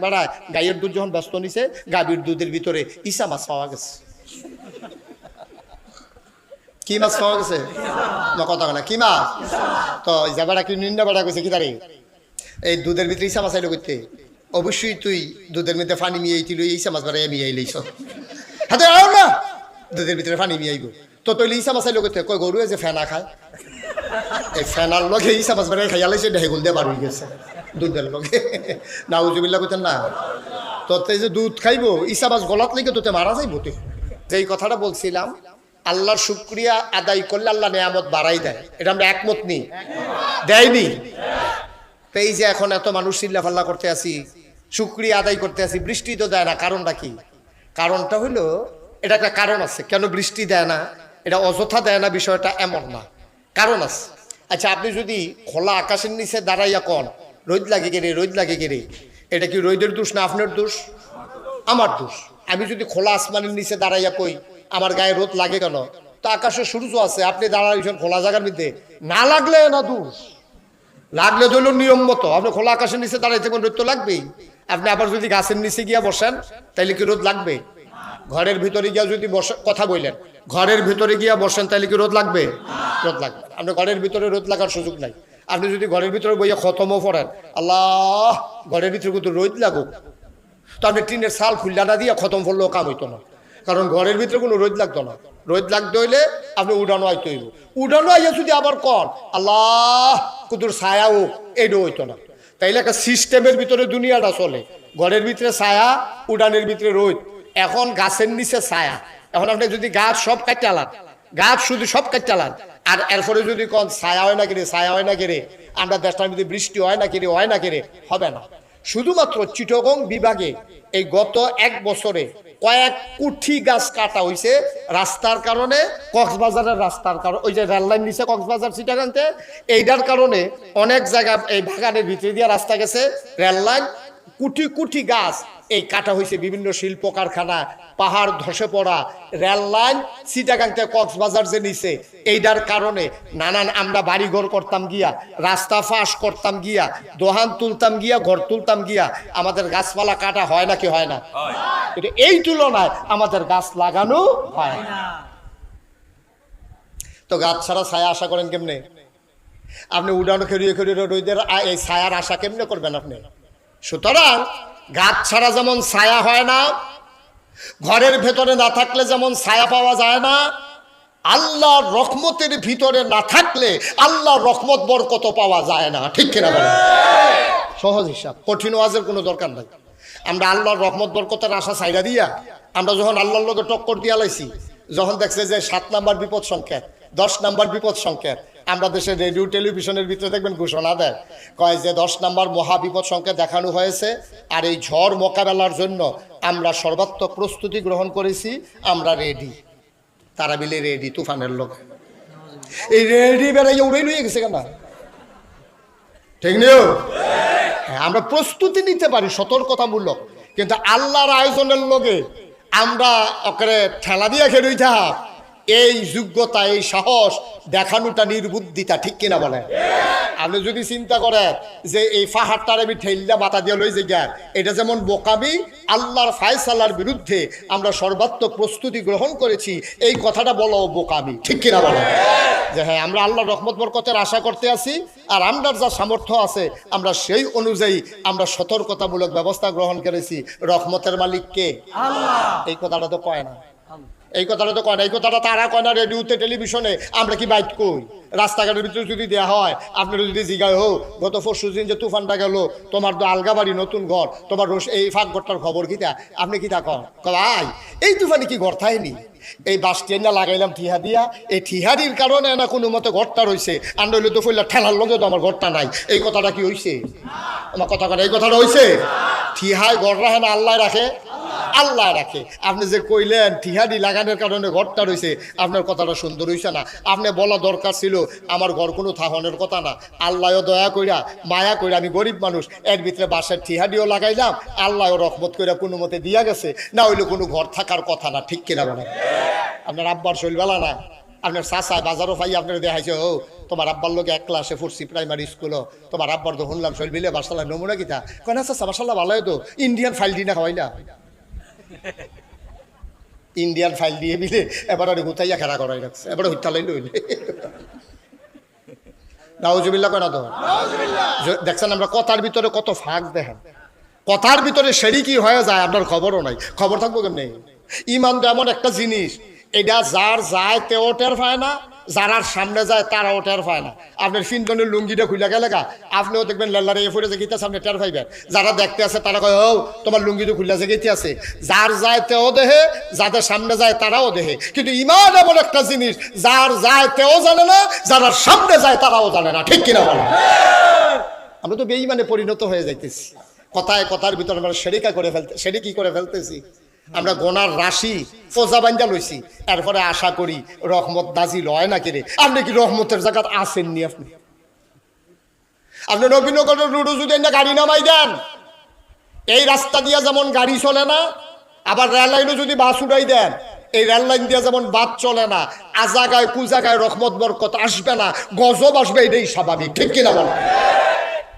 বেড়া গাইয়ের দুধ যখন ব্যস্ত নিছে, গাভীর দুধের ভিতরে ইসা মাছ পাওয়া গেছে। কি মাছ পাওয়া গেছে? না কথা না, কি মাছ? তো যা বেড়া কি নিন্দা বেড়া কইছে কি তারে এই দুধের ভিতরে ইসা মাছ আইলো করতে? অবশ্যই তুই দুধের মধ্যে পানি মিয়াইছিল, ইসা মাছ বেড়াই মিয়াই লইছ। হাতে আও না, দুধের ভিতরে পানি মিয়াইব তো তৈলে ইসা মাছ আইলো করতে? কই গরু যে ফেনা খায়, এই ফেনার লগে ইসা মাছ বেড়াই খাইয়া লাইছে, ঢেগুল দিয়ে বার হয়ে গেছে দুধের লগে। নাউজুবিল্লাহ করতেন না? তোতে যে দুধ খাইবো ইসা মাছ গলাত লেগে তোতে মারা যাইব। তুই যেই কথাটা বলছিলাম, আল্লাহর শুকরিয়া আদায় করলে আল্লাহ নেয়ামত বাড়াই দেয়, এটা আমরা একমত নি? দেয়নি? তো এই যে এখন এত মানুষ চিল্লাফাল্লা করতে আসি, শুকরিয়া আদায় করতে আসি, বৃষ্টি তো দেয় না, কারণটা কি? কারণটা হলো, এটা একটা কারণ আছে কেন বৃষ্টি দেয় না। এটা অযথা দেয় না বিষয়টা এমন না, কারণ আছে। আচ্ছা, আপনি যদি খোলা আকাশের নিচে দাঁড়াইয়া কন রোদ লাগে কেড়ে, রোদ লাগে কেড়ে, এটা কি রোদের দোষ না আপনার দোষ? আমার দোষ। আমি যদি খোলা আসমানের নিচে দাঁড়াইয়া কই আমার গায়ে রোদ লাগে কেন, তো আকাশে সূর্য আছে, আপনি দাঁড়াইছেন খোলা জায়গার মধ্যে, না লাগলে না দোষ, লাগলে ধরল নিয়ম মতো। আপনি খোলা আকাশের নিচে দাঁড়াইতে রোদ তো লাগবেই। আপনি আবার যদি গাছের নিচে গিয়া বসেন তাইলে কি রোদ লাগবে? ঘরের ভিতরে গিয়া যদি বসে, কথা বললেন, ঘরের ভিতরে গিয়া বসেন তাইলে কি রোদ লাগবে? রোদ লাগবে। আপনি ঘরের ভিতরে রোদ লাগার সুযোগ নাই। আপনি যদি ঘরের ভিতরে বইয়া খতমও পড়েন, আল্লাহ ঘরের ভিতরে কিন্তু রোদ লাগুক, তো আপনি টিনের সাল খুল্লাটা দিয়ে খতম করলেও কাম হইতো না, কারণ ঘরের ভিতরে কোনো রোদ লাগতো না। রোদ লাগতে হইলে আপনি উড়ানো আইতে হইব। উড়ানো আইয়া যদি আবার কন আল্লাহ কুতুর ছায়া হোক, এইটা হইতো না। তাইলে একটা সিস্টেমের ভিতরে দুনিয়াটা চলে, ঘরের ভিতরে ছায়া, উড়ানের ভিতরে রোদ। এখন গাছের নিচে ছায়া, এখন আপনি যদি গাছ সব কাটতে আলান, গাছ শুধু সব কাটতে আলান, আর এরপরে যদি কন ছায়া হয় না কেড়ে, ছায়া হয় না কেড়ে, আমরা দেশটার মধ্যে বৃষ্টি হয় না কেড়ে, হয় না কেড়ে, হবে না। শুধুমাত্র চিটাগং বিভাগে এই গত 1 বছরে কয়েক কোটি গাছ কাটা হয়েছে রাস্তার কারণে, কক্সবাজারের রাস্তার কারণে, ওই যে রেললাইন নিচে কক্সবাজার চিটাগাংতে, এইটার কারণে অনেক জায়গা এই বাগানের ভিতরে দিয়ে রাস্তা গেছে, রেললাইন, কোটি কোটি গাছ এই কাটা হয়েছে। বিভিন্ন শিল্প কারখানা, পাহাড় ধসে পড়া, রেল লাইন চিটাগাংতে কক্সবাজার যে নিচে, এইটার কারণে নানান আমরা বাড়িঘর করতাম গিয়া, রাস্তা ফাঁস করতাম গিয়া, দোহান তুলতাম গিয়া, ঘর তুলতাম গিয়া, আমাদের গাছপালা কাটা হয় নাকি হয় না? কিন্তু এই তুলনায় আমাদের গাছ লাগানো হয় না। তো গাছ ছাড়া ছায়া আশা করেন কেমনে? আপনি উড়ানো খেরিয়ে খেরিয়ে রোদের এই ছায়ার আশা কেমনে করবেন আপনি? সুতরাং গাছ ছাড়া যেমন ছায়া হয় না, ঘরের ভেতরে না থাকলে যেমন ছায়া পাওয়া যায় না, আল্লাহর রহমতের ভিতরে না থাকলে আল্লাহর রহমত বরকত পাওয়া যায় না। ঠিক কিনা বলেন? সহজ হিসাব, কঠিন ওয়াজের কোনো দরকার নাই। আমরা আল্লাহর রহমত বরকতের আশা ছাইড়া দিয়া, আমরা যখন আল্লাহর লগে টক্কর দিয়া লাইছি, যখন দেখছে যে 7 নাম্বার বিপদ সংকেত, 10 নাম্বার বিপদ সংকেত, আমরা দেশের রেডিও টেলিভিশনের ভিতরে দেখবেন ঘোষণা দেয়, কয় যে 10 নাম্বার মহাবিপদ সংকেত দেখানো হয়েছে, আর এই ঝড় মোকাবেলার জন্য আমরা সর্বাত্মক প্রস্তুতি গ্রহণ করেছি, আমরা রেডি। তারা মিলে রেডি, তুফানের লোক এই রেডি বেড়াইয়া উড়ে লইয়ে গেছে কেন? ঠিক নিও, আমরা প্রস্তুতি নিতে পারি সতর্কতামূলক, কিন্তু আল্লাহর আয়োজনের লগে আমরা ওকে ঠেলা দিয়ে খেয়ে রইতে, এই যোগ্যতা, এই সাহস দেখানোটা নির্বুদ্ধিতা। ঠিক কিনা বলে? আপনি যদি চিন্তা করেন যে এই পাহাড়টার আমি ঠেললা মাথা দিয়ে লই যে গ্যার, এটা যেমন বোকামি, আল্লাহর ফায়সালার বিরুদ্ধে আমরা সর্বাত্মক প্রস্তুতি গ্রহণ করেছি, এই কথাটা বলো বোকামি। ঠিক কিনা বলে? যে হ্যাঁ, আমরা আল্লাহর রহমত বরকতের আশা করতে আছি, আর আমরার যা সামর্থ্য আছে আমরা সেই অনুযায়ী আমরা সতর্কতামূলক ব্যবস্থা গ্রহণ করেছি। রহমতের মালিক কে? আল্লাহ। এই কথাটা তো কয় না, এই কথাটা তো কয় না, এই কথাটা তারা কয় না রেডিওতে টেলিভিশনে। আমরা কি বাইট কই? রাস্তাঘাটের ভিতরে যদি দেওয়া হয়, আপনারা যদি জিগায় হোক গত 4 দিন যে তুফানটা গেল, তোমার তো আলগা বাড়ি নতুন ঘর, তোমার এই ফাঁক ঘরটার খবর কিতা? আপনি কিতা কন? ভাই এই তুফানে কি ঘর থাইনি? এই বাস ট্রেনটা লাগাইলাম ঠিহা দিয়া, এই ঠিহারির কারণে না কোনো মতে ঘরটা রয়েছে, আর নইলে তো ফইলা ঠেলার লগে তো আমার ঘরটা নাই। এই কথাটা কি হয়েছে? আমার কথা কথা এই কথাটা হয়েছে? ঠিহায় ঘর রাখে না আল্লাহ রাখে? আল্লাহ রাখে। আপনি যে কইলেন ঠিহারি লাগানোর কারণে ঘরটা রয়েছে, আপনার কথাটা সুন্দর হইছে না। আপনি বলা দরকার ছিল আমার ঘর কোনো থাহনের কথা না, আল্লাহও দয়া কইরা মায়া কইরা, আমি গরিব মানুষ, এর ভিতরে বাসার ঠিহারিও লাগাইলাম, আল্লাহও রহমত কইরা কোনো মতে দিয়া গেছে, না হইলে কোনো ঘর থাকার কথা না। ঠিক কিনা বলেন? আপনার আব্বার শৈলবেলা না, আপনার চাচা বাজারও পাই আপনার দেখাইছে ও তোমার আব্বার লোক এক ক্লাসে পড়ছি প্রাইমারি স্কুলও তোমার আব্বার তো শুনলাম শৈল মিলে বাসাল্লাহ নমুনা কিতা কেন চাচা বাসাল্লাহ ভালো তো ইন্ডিয়ান ফাইল দিয়ে না খাওয়াই না ইন্ডিয়ান ফাইল দিয়ে মিলে এবার আর গুতাইয়া খেলা করাই রাখছে এবার হত্যালাই লইলে নাউজুবিল্লাহ কয় না তো দেখছেন আমরা কথার ভিতরে কত ফাঁক দেখেন কথার ভিতরে সেরি কি হয়ে যায় আপনার খবরও নাই খবর থাকবো কেমনি ইমান তো এমন একটা জিনিস এটা যার যায় তেও টের পায় না যারার সামনে যায় তারাও টের পায় না আপনার ফিনজনের লুঙ্গিটা খুলে গেলে গা আপনিও দেখবেন লাল্লারে এ ফুটে গীতা সামনে টের পাইবেন যারা দেখতে আছে তারা কয় ও তোমার লুঙ্গি তো খুলে গেতে আছে যার যায় তেও দেহে যাদের সামনে যায় তারাও দেহে কিন্তু ইমান এমন একটা জিনিস যার যায় তেও জানে না যারা সামনে যায় তারাও জানে না ঠিক কিনা বলে আমরা তো বেঈমানে পরিণত হয়ে যাইতেছি কথায় কথার ভিতরে আমরা সেরিকি করে ফেলতেছি আমরা গোনার রাশি ফোজা বাঞ্জা লইছি এরপরে আশা করি রহমত নাজিল হয় না কিরে আপনি কি রহমতের জায়গাত আসেননি আপনি নবীনগরের রুডু যদি না গাড়ি নামাই দেন এই রাস্তা দিয়া যেমন গাড়ি চলে না আবার রেল লাইনও যদি বাস উড়াই দেন এই রেল লাইন দিয়া যেমন বাস চলে না আজাগায় কুজাগায় রহমত বরকত আসবে না গজব আসবে এটাই স্বাভাবিক ঠিক কিনা বল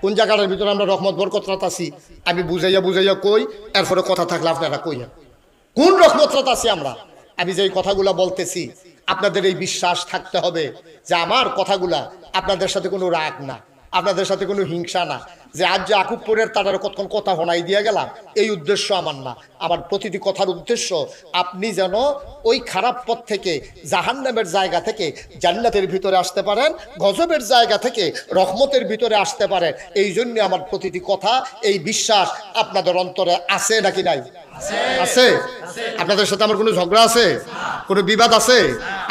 কোন জায়গাটার ভিতরে আমরা রহমত বরকত রাতাছি আমি বুঝাইয়া কই এরপরে কথা থাকলে আপনারা কইয়া কোন রহমত রাতাছি আমরা আমি যে কথাগুলা বলতেছি আপনাদের এই বিশ্বাস থাকতে হবে যে আমার কথাগুলা আপনাদের সাথে কোনো রাগ না আপনাদের সাথে কোনো হিংসা না যে আজ যে আকুবপুরের তাদের কতক্ষণ কথা হনাই দিয়ে গেলাম এই উদ্দেশ্য আমার না আমার প্রতিটি কথার উদ্দেশ্য আপনি যেন ওই খারাপ পথ থেকে জাহান্নামের জায়গা থেকে জান্নাতের ভিতরে আসতে পারেন গজবের জায়গা থেকে রহমতের ভিতরে আসতে পারেন এই জন্য আমার প্রতিটি কথা এই বিশ্বাস আপনাদের অন্তরে আছে নাকি নাই আছে আপনাদের সাথে আমার কোনো ঝগড়া আছে কোনো বিবাদ আছে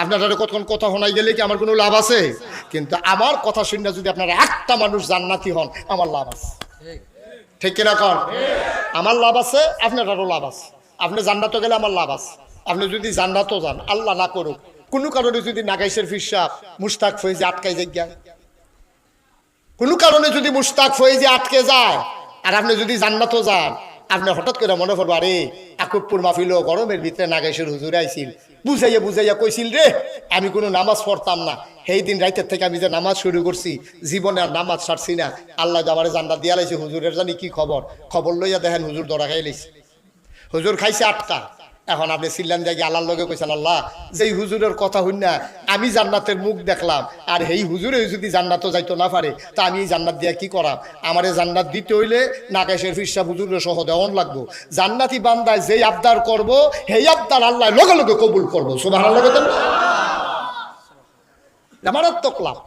আপনারা কতক্ষণ কথা শোনাই গেলে কি আমার কোনো লাভ আছে কিন্তু আমার কথা শুনে যদি আপনারা একটা মানুষ জান্নাতি হন আমার লাভ আছে ঠিক কিনা কর আমার লাভ আছে আপনারও লাভ আছে আপনি জান্নাতে গেলে আমার লাভ আছে আপনি যদি জান্নাতও যান আল্লাহ না করুক কোনো কারণে যদি নাগাইশের ফিরসাব মুস্তাক ফয়েজি আটকাই যায় কোনো কারণে যদি মুস্তাক ফয়েজি আটকে যায় আর আপনি যদি জান্নাতও যান আপনি হঠাৎ করে মনে পড়বো আরে আকুবপুর মাহফিল গরমের ভিতরে নাগাইশের হুজুর আইছিল বুঝাইয়া কইছিল রে আমি কোনো নামাজ পড়তাম না সেই দিন রাইতের থেকে আমি যে নামাজ শুরু করছি জীবনে আর নামাজ ছাড়ছি না আল্লাহ আমার জান্নাত দিয়া লাইছে হুজুরের জানি কি খবর লইয়া দেখেন হুজুর দরা খাই লাইছে হুজুর খাইছে 8টা এখন আপনি সিল্লান জায়গা আল্লাহর লগে কইছেন আল্লাহ যেই হুজুরের কথা হই না আমি জান্নাতের মুখ দেখলাম আর এই হুজুরে যদি জান্নাতও যাইতো না পারে তা আমি এই জান্নাত দিয়া কি করাম আমারে জান্নাত দিতে হইলে নাকাশের ফিরসা হুজুরের সহ দেওয়ান লাগবো জান্নাতি বান্দায় যেই আবদার করব সেই আবদার আল্লাহ লগে লগে কবুল করবো সুবহানাল্লাহ বলেন মারাত্মক লাভ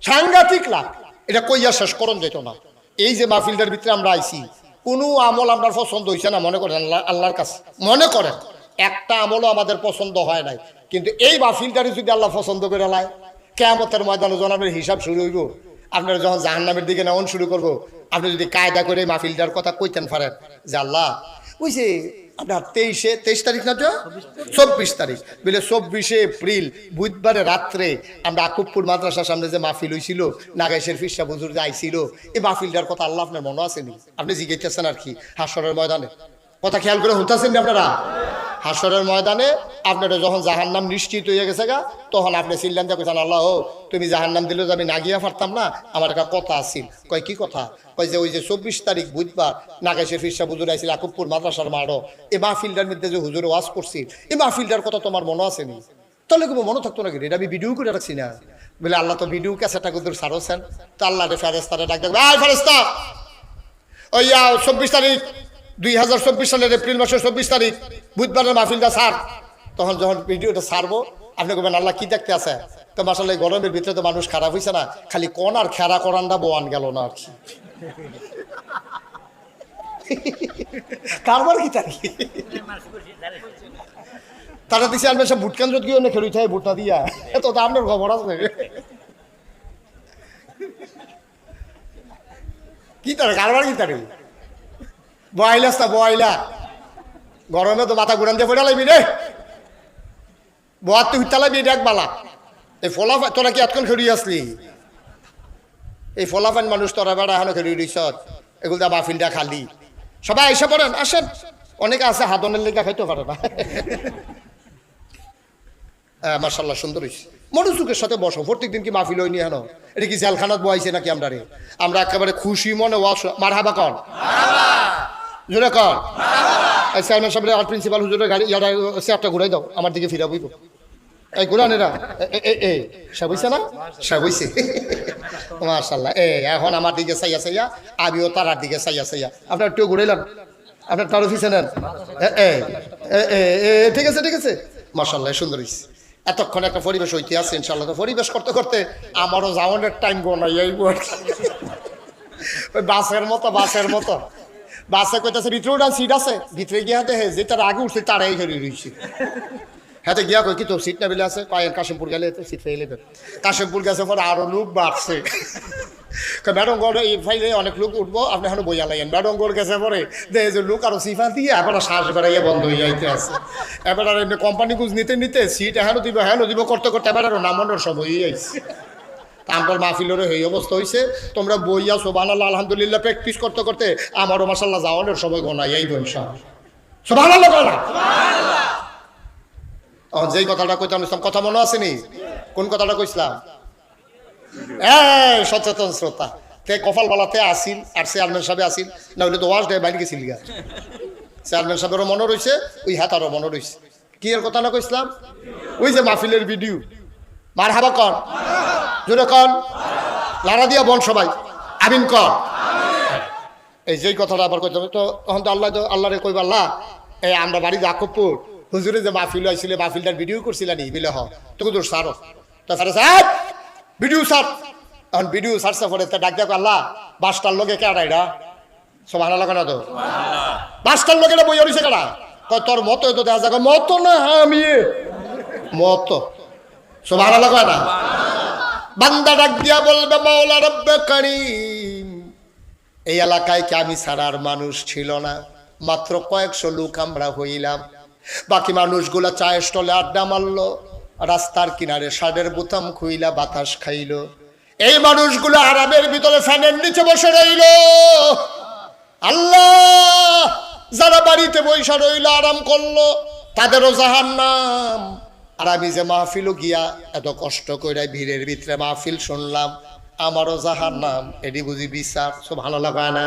সাংঘাতিক লাভ এটা কইয়া শেষ করন যেত না এই যে মাহফিলটার ভিতরে আমরা আইছি কোনো আমল আপনার পছন্দ হয়েছে না মনে করেন আল্লাহর কাছে মনে করেন একটা আমলও আমাদের পছন্দ হয় নাই কিন্তু এই মাহফিলটারে যদি আল্লাহ পছন্দ করে লাই কিয়ামতের ময়দানে যখন আপনার হিসাব শুরু হইব আপনারা যখন জাহান্নামের দিকে নেওয়ান শুরু করবো আপনি যদি কায়দা করে মাহফিলটার কথা কইতেন পারেন যে আল্লাহ বুঝছে আপনার 23 তারিখ না তো 24 তারিখ বলে 24 এপ্রিল বুধবারে রাত্রে আমরা আকুবপুর মাদ্রাসার সামনে যে মাহফিল হয়েছিল নাগাইশের ফিরসা হুজুর যে আইছিল এই মাহফিলটার কথা আল্লাহ আপনার মনে আসেনি আপনি জিজ্ঞেসেন আর কি হাসরের ময়দানে কথা খেয়াল করে শুনতেছেন না আপনারা হাসরের ময়দানে আপনারা যখন জাহান্নাম নিশ্চিত হয়ে গেছে গা তখন আপনি চিল্লান দিয়ে কইছেন আল্লাহ তুমি জাহান্নাম দিলে যে আমি না গিয়া পারতাম না আমার একটা কথা আছিল কয় কি কথা কয় যে ওই যে 24 তারিখ বুধবার নাগাইশের ফিরসা হুজুর আইছিল আকুবপুর মাদ্রাসার মাঠও এই মাহফিলটার মধ্যে যে হুজুর ওয়াজ করছিল এই মাহফিলটার কথা তোমার মনে আসেনি তাহলে কোনো মনে থাকতো নাকি এটা আমি ভিডিও করে রাখছি না বলে আল্লাহ তো ভিডিও ক্যাসেটটা কুদুর সারোছেন তো আল্লাহ ফেরেস্তারে ডাক দেবে আয় ফেরেস্তা ওই 24 তারিখ 2024 সালের এপ্রিল মাসের 24 তারিখ বুধবারের মাহফিলটা সার তখন যখন ভিডিওটা সারবো আপনি বলবেন আল্লাহ কি দেখতে আছে তো মাসাল্লাহ গরমের ভিতরে তো মানুষ খারাপ হয়েছে না খালি কোন আর খেরা করানটা বোয়ান গেল না আর কি কারবার কি তার তারা দিচ্ছে আমি সব ভোট কেন্দ্র গিয়ে অনেক খেলুই থাকে ভোটটা দিয়া এত তো আপনার খবর আছে কি তার কারবার কি তার বয়লা গরমে তো মাথা ঘুরান দিয়ে পড়ে লাগবি রে বয়ার তো হুইতা লাগবি দেখ বালা এই ফলাফান তোরা কি এতক্ষণ খেড়িয়ে আসলি এই ফলাফান মানুষ তোরা বেড়া এখনো খেড়িয়ে দিস এগুলো দা মাহফিলটা খালি সবাই এসে পড়েন আসেন অনেকে আছে হাতনের লেগা খাইতে পারে না মাশাআল্লাহ সুন্দর হয়েছে মনোযোগের সাথে বসো। প্রত্যেকদিন কি মাহফিল হয়নি হেন? এটা কি জেলখানাত বয়াইছে নাকি আমরা একেবারে খুশি মনে মারহাবা কর, জোরে কর। চেয়ারম্যান সাহেব আর প্রিন্সিপাল হুজুরের গাড়ি ইয়াটা চেয়ারটা ঘুরাই দাও, আমার দিকে ফিরা বইব। এই ঘুরান এরা সব হইছে না? সব হইছে মাশাআল্লাহ। এখন আমার দিকে চাইয়া চাইয়া আমিও তারার দিকে চাইয়া চাইয়া আপনার একটু ঘুরাইলাম, আপনার তার অফিসে নেন। ঠিক আছে ঠিক আছে, মাশাআল্লাহ সুন্দর হইছে। এতক্ষণ একটা পরিবেশ হইতে আছে ইনশাআল্লাহ। তো পরিবেশ করতে করতে আমারও যাওয়ানোর টাইম গোনাই আইব। ওই বাসের মতো বাসে কইতাছে ভিতরে উঠান সিট আছে, ভিতরে গিয়া দেখে যে তার আগে উঠছে তারাই ধরে রয়েছে। হ্যাঁ গিয়া কই কি তোর সিট না বেলে আছে, কয়েক কাশিমপুর গেলে সিট ফেলে নেবেন। কাশিমপুর গেছে পরে আরো লোক বাড়ছে। ম্যাডমগড় এই ফাইলে অনেক লোক উঠবো, আপনি এখন বইয়া লাগেন। ম্যাডমগড় গেছে পরে দেখে যে লোক আরো সিফা দিয়ে এবার শ্বাস বেড়াইয়া বন্ধ হয়ে যাইতে আছে। এবার আর এমনি কোম্পানি গুজ নিতে নিতে সিট এখনো দিব করতে করতে এবার আরো নামানোর সময় হয়ে যাইছে। আমার মাহফিলেরও এই অবস্থা হয়েছে। তোমরা বইয়া সুবহানাল্লাহ আলহামদুলিল্লাহ প্র্যাকটিস করতে করতে আমারও মাশাআল্লাহ যাওয়ানোর সময় গোনাই এই ইনশাআল্লাহ। সুবহানাল্লাহ বলা। যেই কথাটা কইতাম কথা মনে আসেনি? কোন কথাটা কইছিলাম? সচেতন শ্রোতা তে কপাল বালাতে আসিল আর চেয়ারম্যান সাহেব আসিল, না হলে তো ওয়াজ দেয় বাইরে গেছিল গা। চেয়ারম্যান সাহেবেরও মনে রয়েছে, ওই হাতারও মনে রয়েছে। কি এর কথা না কইছিলাম? ওই যে মাহফিলের ভিডিও মারহাবা কর, জোরে কর, লারা দিয়া বল সবাই আমিন কর। এই যেই কথাটা আবার কইতে হবে। তো তখন তো আল্লাহরে কইবা, আল্লাহ এই আমরা বাড়ি জাকবপুর হুজুরে যে মাহফিল হয়েছিল মাহফিলটার ভিডিও করছিলেন বিলে হ তো হুজুর সারো তো সাহেব ভিডিও সার। এখন ভিডিও সারছে পরে তো ডাক দেখো আল্লাহ বাসটার লোকে কেডা এটা সুবহানাল্লাহ কেন তো বাসটার লোকেরা বই হইছে কেডা কয় তোর মতো তো দেখা যাক মতো না আমি মতো সুবহানাল্লাহ কয় না। বান্দা ডাক দিয়া বলবে মাওলা রব্বে কারীম এই এলাকায় কি আমি ছাড়ার মানুষ ছিল না? মাত্র কয়েকশো লোক আমরা হইলাম। বাকি মানুষগুলা চায়ের স্টলে আড্ডা মারলো, রাস্তার কিনারে শার্টের বোতাম খুইলা বাতাস খাইলো। এই মানুষগুলো আরামের ভিতরে ফ্যানের নিচে বসে রইল। আল্লাহ যারা বাড়িতে বৈশা রইল আরাম করলো তাদেরও জাহান্নাম। আর আমি যে মাহফিলও গিয়া এত কষ্ট করে ভিড়ের ভিতরে মাহফিল শুনলাম আমারও জাহান্নাম। এটি বুঝি বিচার সব ভালো লাগা না?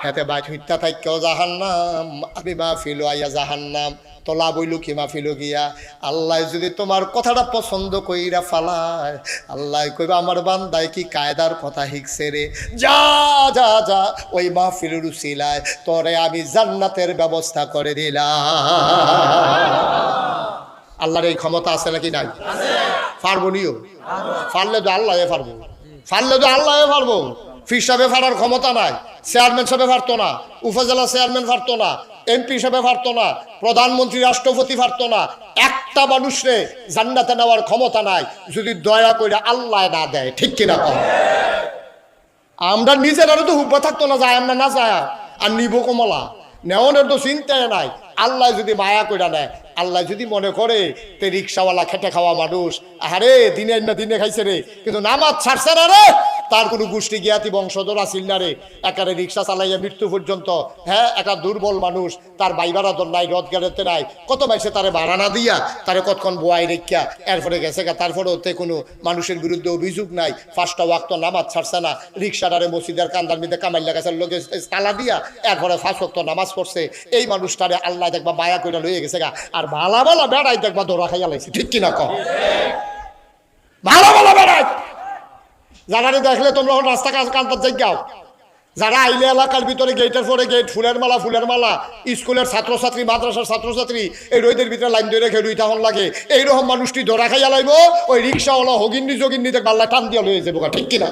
হাতে বাইট হইতা থাকেও জাহান্নাম, আমি মাহফিলও আইয়া জাহান্নাম। তো লাভ হইল কি মাহফিল গিয়া? আল্লাহ যদি তোমার কথাটা পছন্দ কইরা ফালায়, আল্লাহ কইবা আমার বান্দায় কি কায়দার কথা শিখছে রে, যা যা যা ওই মাহফিলের উসিলায় তোরে আমি জান্নাতের ব্যবস্থা করে দিলাম। আল্লাহর এই ক্ষমতা আছে নাকি নাই? পারবো নিও, পারলে তো আল্লাহ পারবো, পারলে তো আল্লাহ পারবো। ফির সাহেবে ফারার ক্ষমতা নাই, চেয়ারম্যান সাহেবে পারতো না, উপজেলা চেয়ারম্যান পারতো না, এমপি সাহেবে পারতো না, প্রধানমন্ত্রী রাষ্ট্রপতি পারতো না। একটা মানুষরে জান্নাতে নেওয়ার ক্ষমতা নাই যদি দয়া করে আল্লাহ না দেয়, ঠিক কিনা কম? আমরা নিজেরাও তো হুব্বা থাকতো না, যায় আমরা না যায় আর নিব কমলা নেওয়ানোর তো চিন্তায় নাই। আল্লাহ যদি মায়া করে নেয়, আল্লাহ যদি মনে করে তে রিক্সাওয়ালা খেটে খাওয়া মানুষ আরে দিনে না দিনে খাইছে রে কিন্তু নামাজ ছাড়ছে না রে, তার কোনো গোষ্ঠী জ্ঞাতি বংশধর আসিল না রে, একারে রিক্সা চালাইয়া মৃত্যু পর্যন্ত। হ্যাঁ একটা দুর্বল মানুষ, তার বাইবারা দর নাই, রথ গেড়েতে নাই, কত মাইসে তারে ভাড়া না দিয়া তারে কতক্ষণ বোয়াই রেখা এরপরে গেছে গা। তারপরেও তে কোনো মানুষের বিরুদ্ধে অভিযোগ নাই, 5টা ওয়াক্ত নামাজ ছাড়ছে না, রিক্সাটারে মসজিদের কান্দার মধ্যে কামাইলা গাছের লোকে তালা দিয়া এরপরে 5 ওয়াক্ত নামাজ পড়ছে। এই মানুষটারে আল্লাহ দেখবা মায়া করে লইয়ে গেছে গা। আর ভালা ভালা বেড়াই দেখবা ধরা খাইয়া লাইছে, ঠিক কিনা কম? ভালো ভালো বেড়াই যারা দেখলে তোমরা রাস্তা কান্তার জায়গাও, যারা আইলে এলাকার ভিতরে গেটের পরে গেট ফুলের মালা স্কুলের ছাত্রছাত্রী মাদ্রাসার ছাত্রছাত্রী এই রোদের ভিতরে লাইন ধরে রেখে রুইতা হন লাগে, এইরকম মানুষটি ধরা খাইয়া লাইব। ওই রিক্সাওয়ালা হগিন্নি যোগিন্নি দেখ বাল্লা টান দিয়া লয়ে যাবো, ঠিক কিনা?